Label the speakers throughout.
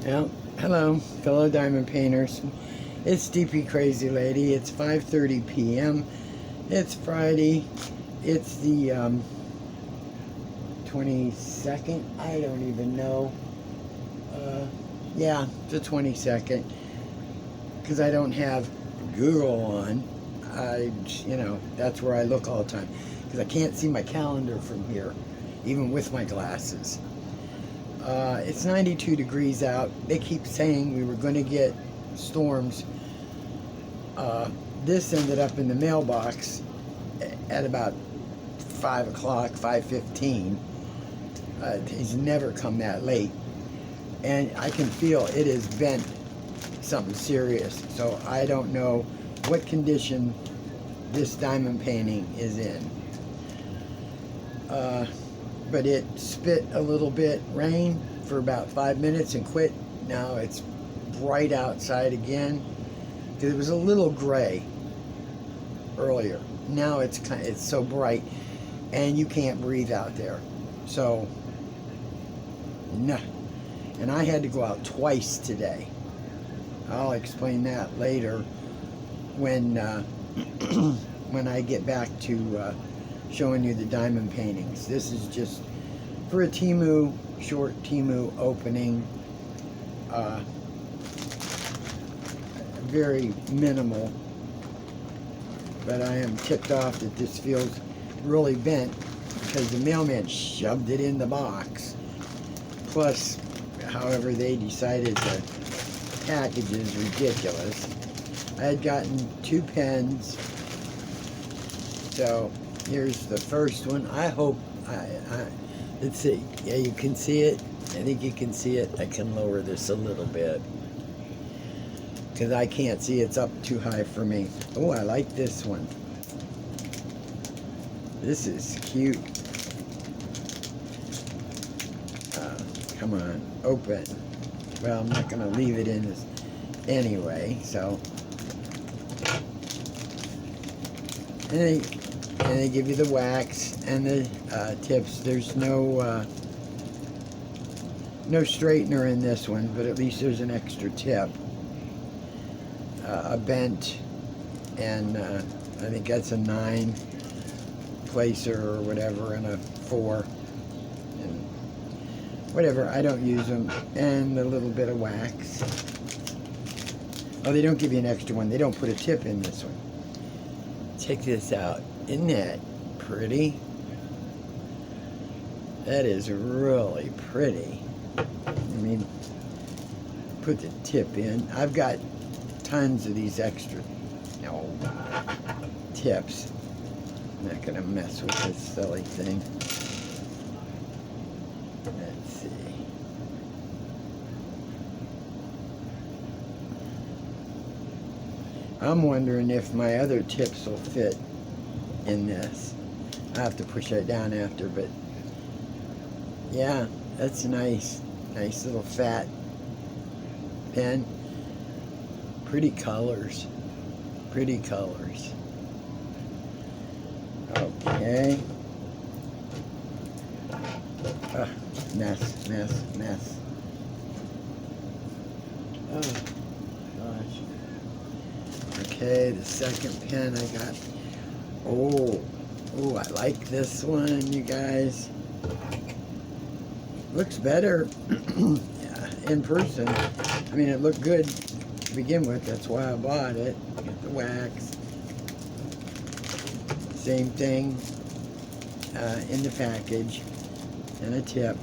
Speaker 1: Well, hello, fellow diamond painters. It's DP Crazy Lady. It's 5:30 p.m. It's Friday. It's the 22nd. I don't even know. Yeah, the 22nd. Because I don't have Google on. That's where I look all the time. Because I can't see my calendar from here, even with my glasses. It's 92 degrees out. They keep saying we were going to get storms. This ended up in the mailbox at about 5 o'clock, 5:15. He's never come that late. And I can feel it has been something serious. So I don't know what condition this diamond painting is in. But it spit a little bit rain for about 5 minutes and quit. Now it's bright outside again. Because it was a little gray earlier. Now it's so bright and you can't breathe out there. So, nah. And I had to go out twice today. I'll explain that later when when I get back to showing you the diamond paintings. This is just for a Temu, short Temu opening. Very minimal, but I am ticked off that this feels really bent because the mailman shoved it in the box. Plus, however they decided to package is ridiculous. I had gotten 2 pens, so here's the first one. I hope let's see. Yeah, you can see it. I think you can see it. I can lower this a little bit because I can't see. It's up too high for me. Oh, I like this one. This is cute. Come on, open. Well, I'm not going to leave it in this anyway, so. And they give you the wax and the tips. There's no straightener in this one, but at least there's an extra tip. A bent, and I think that's a 9 placer or whatever, and a 4, and whatever. I don't use them, and a little bit of wax. Oh, they don't give you an extra one. They don't put a tip in this one. Check this out. Isn't that pretty? That is really pretty. I mean, put the tip in. I've got tons of these extra tips. I'm not gonna mess with this silly thing. Let's see. I'm wondering if my other tips will fit in this. I have to push that down after, but yeah, that's nice. Nice little fat pen. Pretty colors. Pretty colors. Okay. Mess. Oh, gosh. Okay, the second pen I got. Oh, I like this one, you guys. Looks better in person. I mean, it looked good to begin with. That's why I bought it. Get the wax. Same thing in the package, and a tip.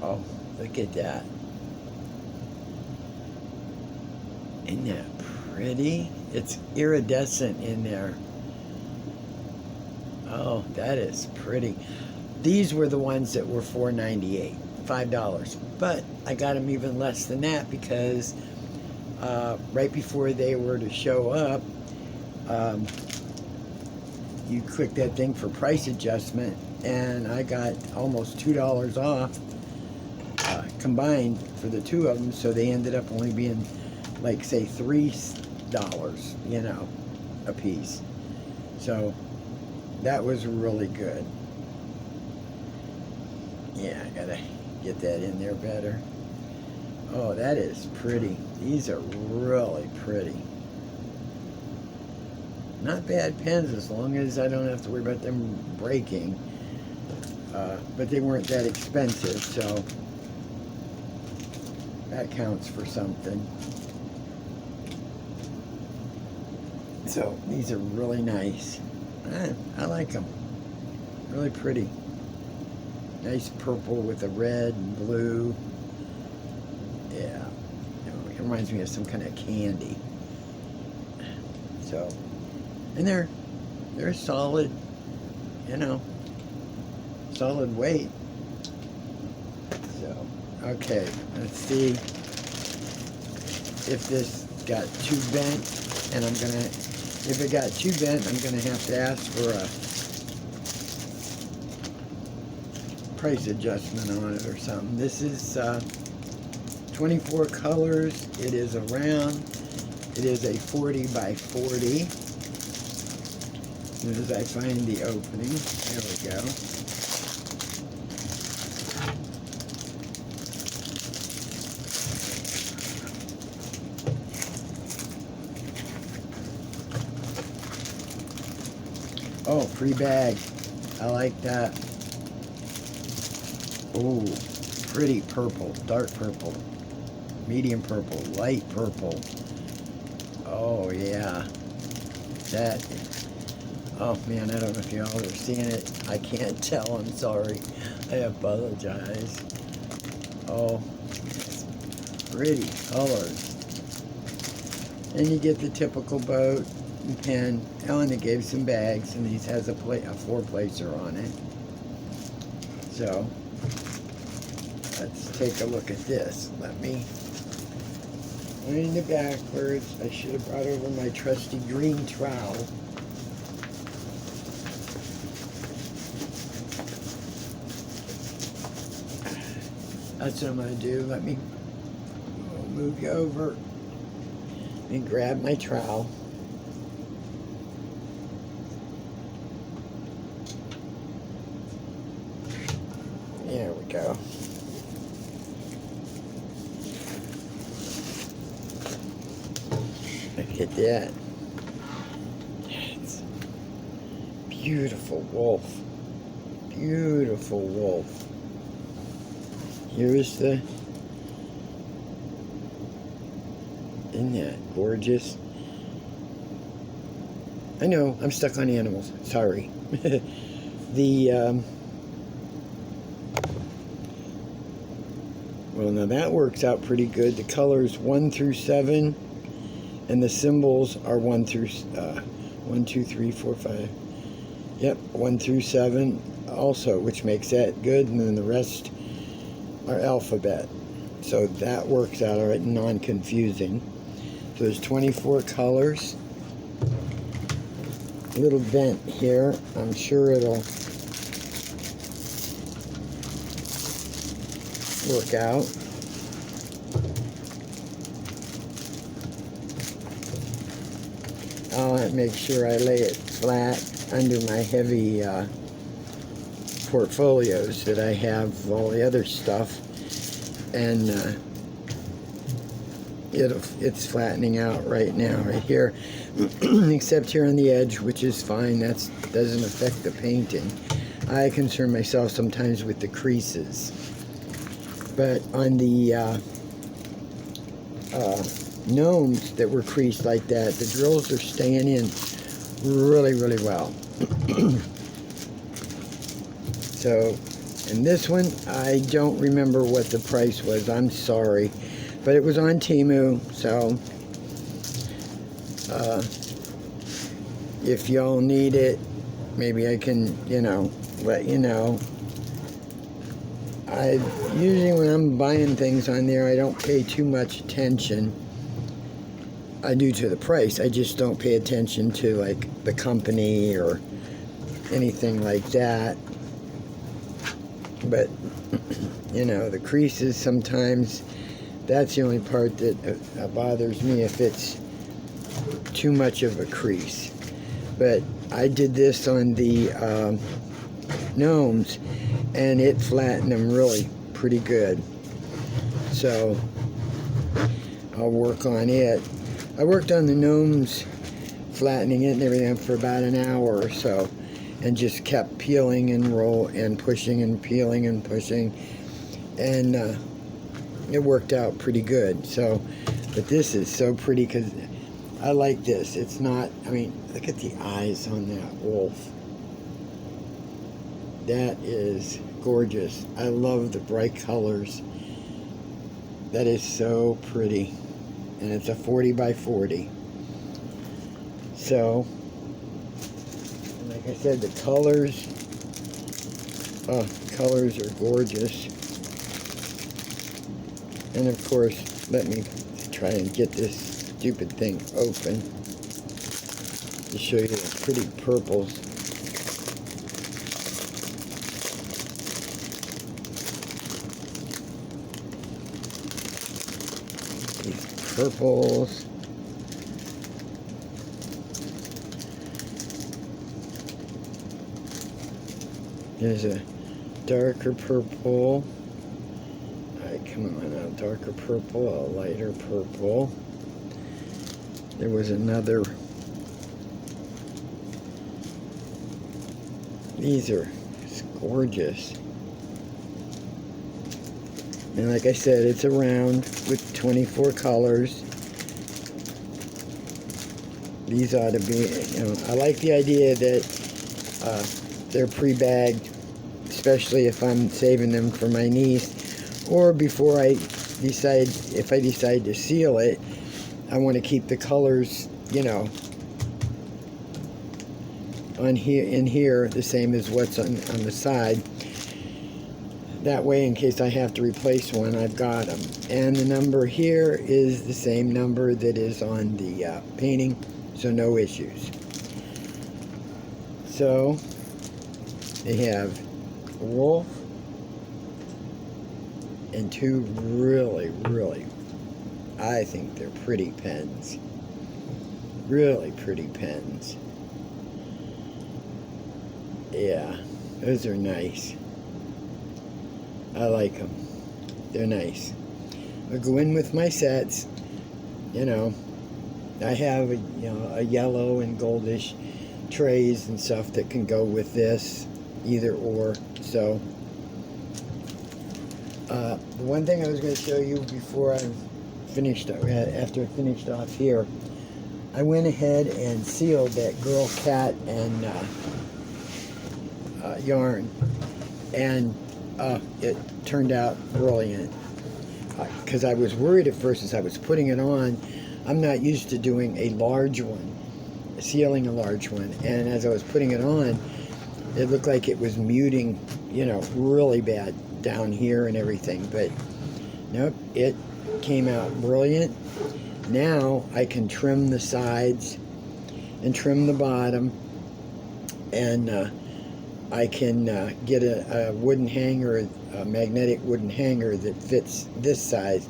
Speaker 1: Oh, look at that. Isn't that pretty? It's iridescent in there. Oh, that is pretty. These were the ones that were $4.98, $5. But I got them even less than that because right before they were to show up, you click that thing for price adjustment, and I got almost $2 off combined for the 2 of them, so they ended up only being like, say, $3, a piece. So that was really good. Yeah, I gotta get that in there better. Oh, that is pretty. These are really pretty. Not bad pens as long as I don't have to worry about them breaking. But they weren't that expensive, so that counts for something. So these are really nice. I like them. Really pretty. Nice purple with a red and blue. Yeah. It reminds me of some kind of candy. So, and they're solid, solid weight. So, okay, let's see if this got too bent, and if it got too bent, I'm gonna have to ask for a price adjustment on it or something. This is 24 colors. It is a round. It is a 40 by 40. As soon as I find the opening, there we go. Oh, free bag. I like that. Oh, pretty purple, dark purple, medium purple, light purple. Oh, yeah. That, oh man, I don't know if y'all are seeing it. I can't tell, I'm sorry. I apologize. Oh, pretty colors. And you get the typical boat and pen. Oh, and they gave some bags, and these has a 4-placer on it. So, let's take a look at this. Let me lean it backwards. I should have brought over my trusty green trowel. That's what I'm going to do. Let me move you over and grab my trowel. There we go. Look at that. It's beautiful wolf. Beautiful wolf. Here's the... Isn't that gorgeous? I know, I'm stuck on animals. Sorry. Well, now that works out pretty good. The colors 1 through 7, and the symbols are 1 through 1, 2, 3, 4, 5. Yep, 1 through 7 also, which makes that good, and then the rest are alphabet. So that works out all right, non-confusing. So there's 24 colors. A little vent here. I'm sure it'll work out. I'll make sure I lay it flat under my heavy portfolios that I have of all the other stuff, and it's flattening out right now, right here, except here on the edge, which is fine. That doesn't affect the painting. I concern myself sometimes with the creases. But on the gnomes that were creased like that, the drills are staying in really, really well. So, and this one, I don't remember what the price was. I'm sorry. But it was on Temu, so if y'all need it, maybe I can, let you know. Usually when I'm buying things on there, I don't pay too much attention. I do to the price. I just don't pay attention to like the company or anything like that. But the creases sometimes, that's the only part that bothers me, if it's too much of a crease. But I did this on the gnomes, and it flattened them really pretty good. So I'll work on it. I worked on the gnomes, flattening it and everything for about an hour or so, and just kept peeling and roll and pushing and peeling and pushing, and it worked out pretty good. So, but this is so pretty because I like this. It's not, I mean, look at the eyes on that wolf. That is gorgeous. I love the bright colors. That is so pretty. And it's a 40 by 40. So, like I said, the colors are gorgeous. And of course, let me try and get this stupid thing open to show you the pretty purples. These purples. There's a darker purple. Alright, come on, a darker purple, a lighter purple. There was another. These are gorgeous. And like I said, it's a round with 24 colors. These ought to be, you know, I like the idea that they're pre-bagged, especially if I'm saving them for my niece, or before I decide, if I decide to seal it, I want to keep the colors, you know, on here, in here, the same as what's on the side. That way, in case I have to replace one, I've got them. And the number here is the same number that is on the painting, so no issues. So, they have a wolf and two really, really, I think they're pretty pens. Really pretty pens. Yeah, those are nice. I like them. They're nice. I'll go in with my sets. You know, I have a yellow and goldish trays and stuff that can go with this, either or. So, the one thing I was going to show you before I finished, after I finished off here, I went ahead and sealed that girl cat and yarn, and it turned out brilliant, because I was worried at first as I was putting it on. I'm not used to doing a large one, sealing a large one, and as I was putting it on, it looked like it was muting, you know, really bad down here and everything, but nope, it came out brilliant. Now I can trim the sides and trim the bottom, and I can get a wooden hanger, a magnetic wooden hanger that fits this size,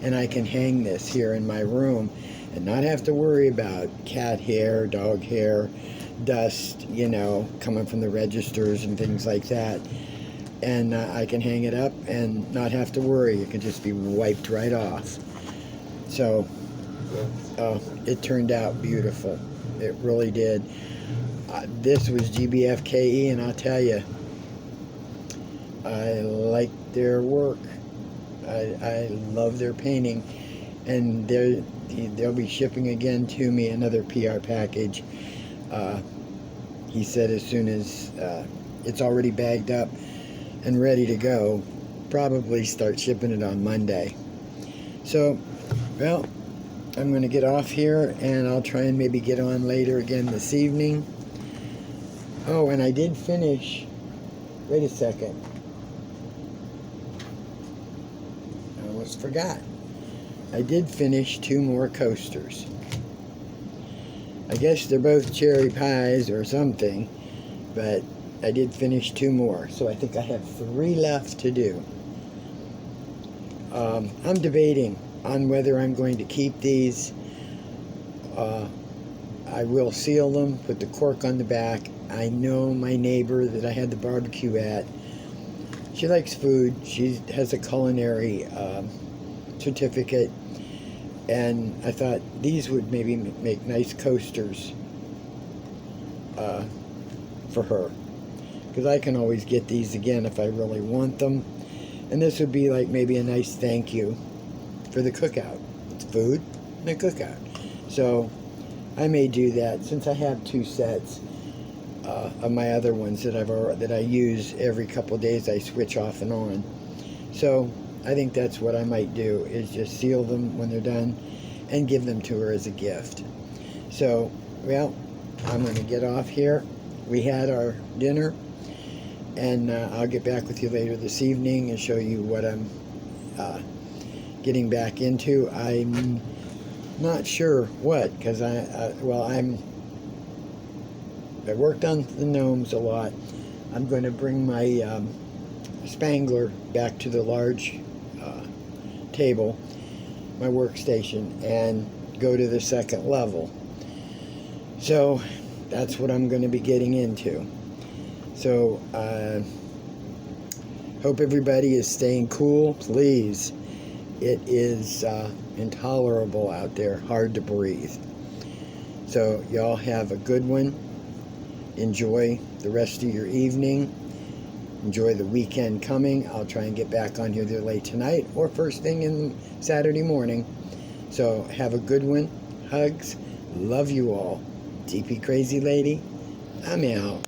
Speaker 1: and I can hang this here in my room and not have to worry about cat hair, dog hair, dust, you know, coming from the registers and things like that. And I can hang it up and not have to worry. It can just be wiped right off. So it turned out beautiful. It really did. This was GBFKE, and I'll tell you, I like their work. I love their painting, and they'll be shipping again to me another PR package. He said as soon as it's already bagged up and ready to go, probably start shipping it on Monday. So, well, I'm going to get off here, and I'll try and maybe get on later again this evening. Oh, and I did finish, wait a second, I almost forgot. I did finish 2 more coasters. I guess they're both cherry pies or something, but I did finish 2 more, so I think I have 3 left to do. I'm debating on whether I'm going to keep these. I will seal them, put the cork on the back. I know my neighbor that I had the barbecue at She likes food. She has a culinary certificate, and I thought these would maybe make nice coasters for her, because I can always get these again if I really want them. And this would be like maybe a nice thank you for the cookout. It's food and a cookout. So I may do that, since I have 2 sets of my other ones that I use every couple of days. I switch off and on. So I think that's what I might do, is just seal them when they're done and give them to her as a gift. So, well, I'm going to get off here. We had our dinner, and I'll get back with you later this evening and show you what I'm getting back into. I'm not sure what, because I worked on the gnomes a lot. I'm going to bring my Spangler back to the large table, my workstation, and go to the 2nd level. So that's what I'm going to be getting into. So hope everybody is staying cool. Please, it is intolerable out there, hard to breathe. So y'all have a good one. Enjoy the rest of your evening. Enjoy the weekend coming. I'll try and get back on here either late tonight or first thing in Saturday morning. So have a good one. Hugs. Love you all. DP Crazy Lady, I'm out.